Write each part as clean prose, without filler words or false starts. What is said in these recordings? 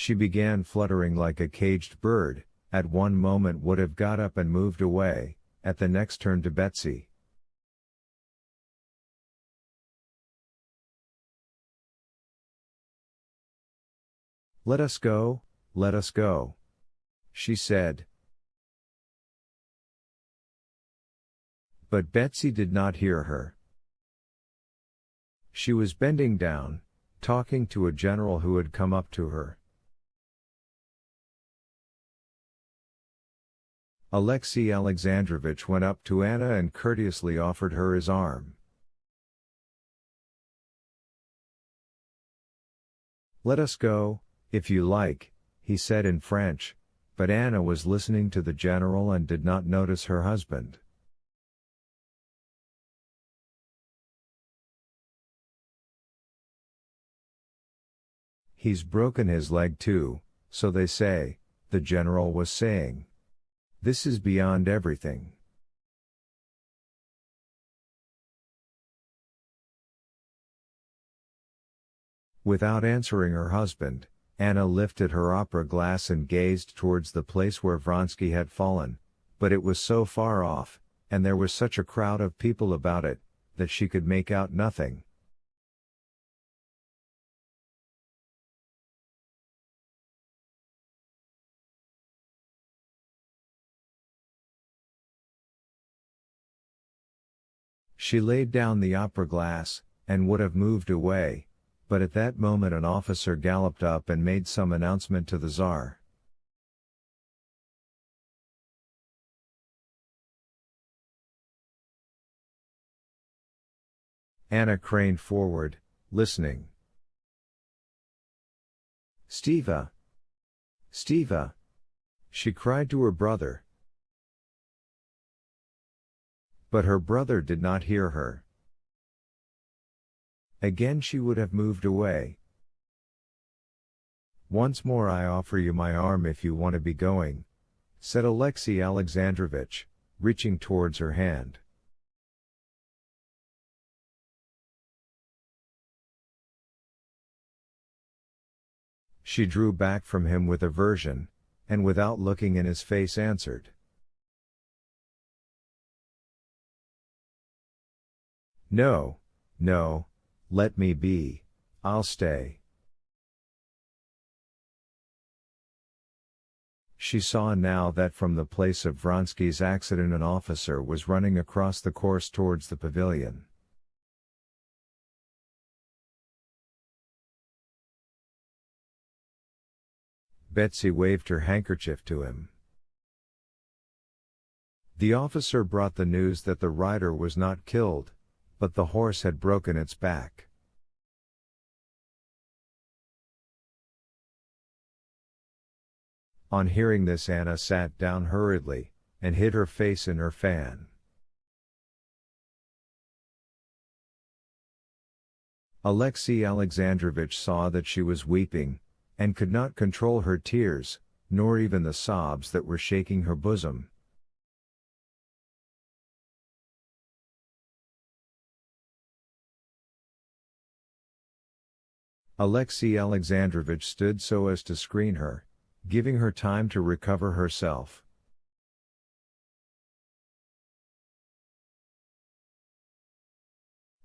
She began fluttering like a caged bird, at one moment would have got up and moved away, at the next turned to Betsy. "Let us go, she said. But Betsy did not hear her. She was bending down, talking to a general who had come up to her. Alexey Alexandrovich went up to Anna and courteously offered her his arm. "Let us go, if you like," he said in French, but Anna was listening to the general and did not notice her husband. "He's broken his leg too, so they say," the general was saying. "This is beyond everything." Without answering her husband, Anna lifted her opera glass and gazed towards the place where Vronsky had fallen, but it was so far off, and there was such a crowd of people about it, that she could make out nothing. She laid down the opera glass, and would have moved away, but at that moment an officer galloped up and made some announcement to the Tsar. Anna craned forward, listening. "Steva! Steva!" she cried to her brother. But her brother did not hear her. Again she would have moved away. "Once more I offer you my arm if you want to be going," said Alexey Alexandrovich, reaching towards her hand. She drew back from him with aversion, and without looking in his face answered, "No, no, let me be, I'll stay." She saw now that from the place of Vronsky's accident an officer was running across the course towards the pavilion. Betsy waved her handkerchief to him. The officer brought the news that the rider was not killed, but the horse had broken its back. On hearing this, Anna sat down hurriedly, and hid her face in her fan. Alexey Alexandrovich saw that she was weeping, and could not control her tears, nor even the sobs that were shaking her bosom. Alexey Alexandrovich stood so as to screen her, giving her time to recover herself.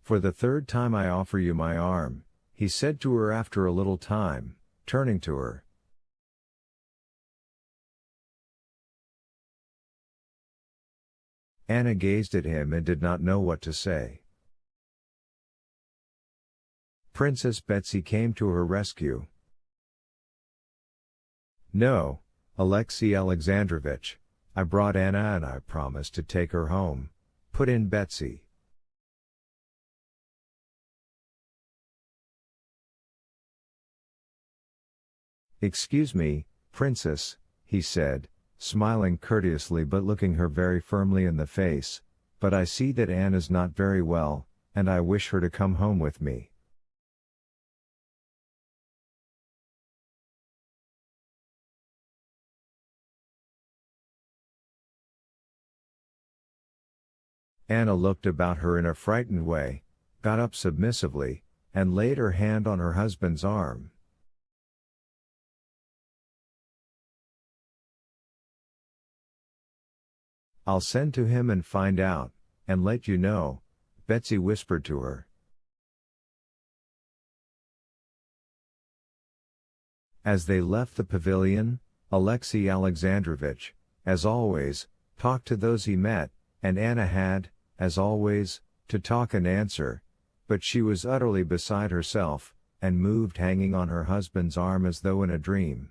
"For the third time I offer you my arm," he said to her after a little time, turning to her. Anna gazed at him and did not know what to say. Princess Betsy came to her rescue. "No, Alexey Alexandrovich, I brought Anna and I promised to take her home," put in Betsy. "Excuse me, Princess," he said, smiling courteously but looking her very firmly in the face, "but I see that Anna's not very well, and I wish her to come home with me." Anna looked about her in a frightened way, got up submissively, and laid her hand on her husband's arm. I'll send to him and find out, and let you know, Betsy whispered to her. As they left the pavilion, Alexei Alexandrovich, as always, talked to those he met, and Anna had, as always, to talk and answer, but she was utterly beside herself, and moved hanging on her husband's arm as though in a dream.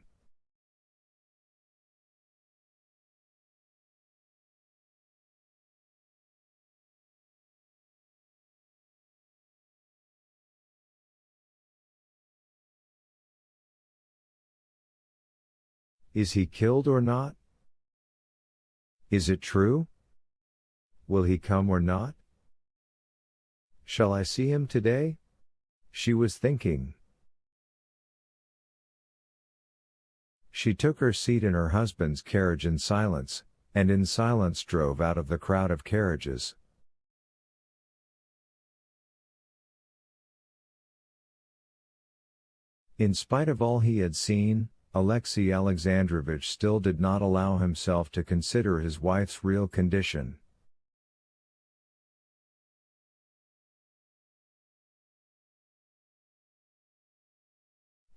Is he killed or not? Is it true? Will he come or not? Shall I see him today? She was thinking. She took her seat in her husband's carriage in silence, and in silence drove out of the crowd of carriages. In spite of all he had seen, Alexei Alexandrovich still did not allow himself to consider his wife's real condition.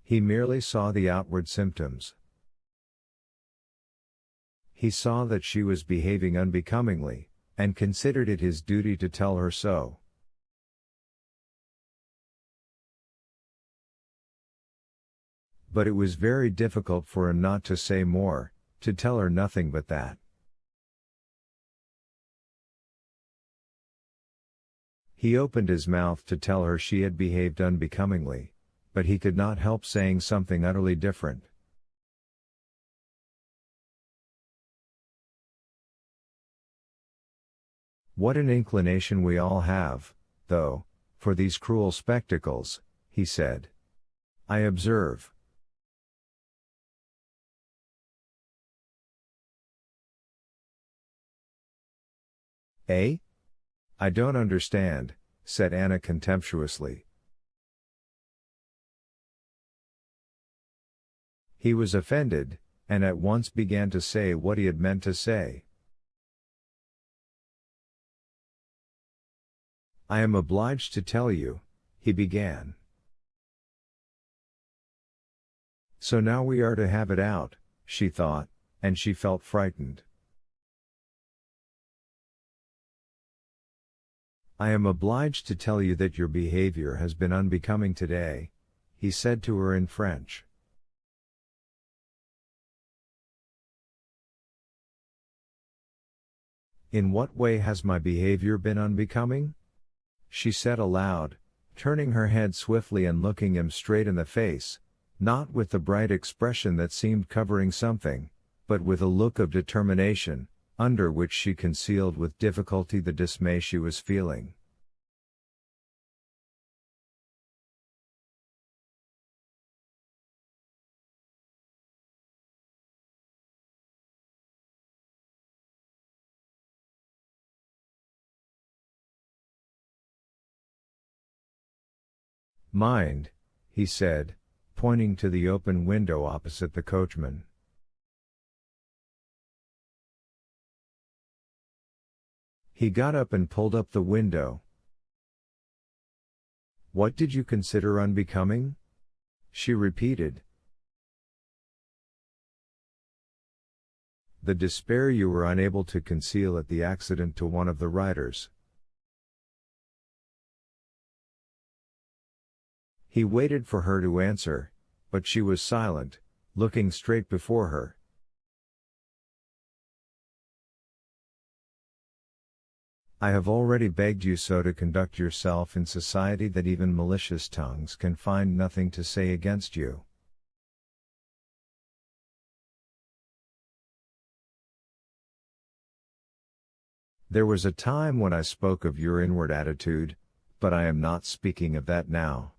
He merely saw the outward symptoms. He saw that she was behaving unbecomingly, and considered it his duty to tell her so. But it was very difficult for him not to say more, to tell her nothing but that. He opened his mouth to tell her she had behaved unbecomingly, but he could not help saying something utterly different. What an inclination we all have, though, for these cruel spectacles, he said. I observe. Eh? I don't understand, said Anna contemptuously. He was offended, and at once began to say what he had meant to say. I am obliged to tell you, he began. So now we are to have it out, she thought, and she felt frightened. I am obliged to tell you that your behavior has been unbecoming today, he said to her in French. In what way has my behavior been unbecoming? She said aloud, turning her head swiftly and looking him straight in the face, not with the bright expression that seemed covering something, but with a look of determination, under which she concealed with difficulty the dismay she was feeling. Mind, he said, pointing to the open window opposite the coachman. He got up and pulled up the window. What did you consider unbecoming? She repeated. The despair you were unable to conceal at the accident to one of the riders. He waited for her to answer, but she was silent, looking straight before her. I have already begged you so to conduct yourself in society that even malicious tongues can find nothing to say against you. There was a time when I spoke of your inward attitude, but I am not speaking of that now.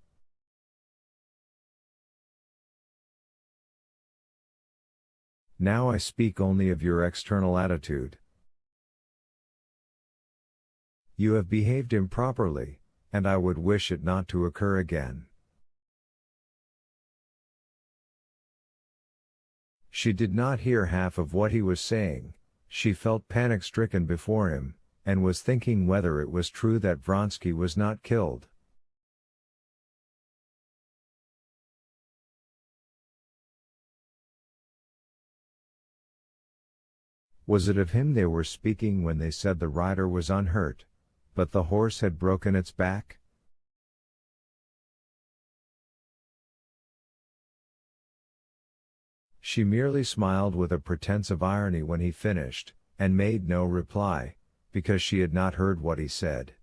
Now I speak only of your external attitude. You have behaved improperly, and I would wish it not to occur again. She did not hear half of what he was saying. She felt panic-stricken before him, and was thinking whether it was true that Vronsky was not killed. Was it of him they were speaking when they said the rider was unhurt, but the horse had broken its back? She merely smiled with a pretense of irony when he finished, and made no reply, because she had not heard what he said.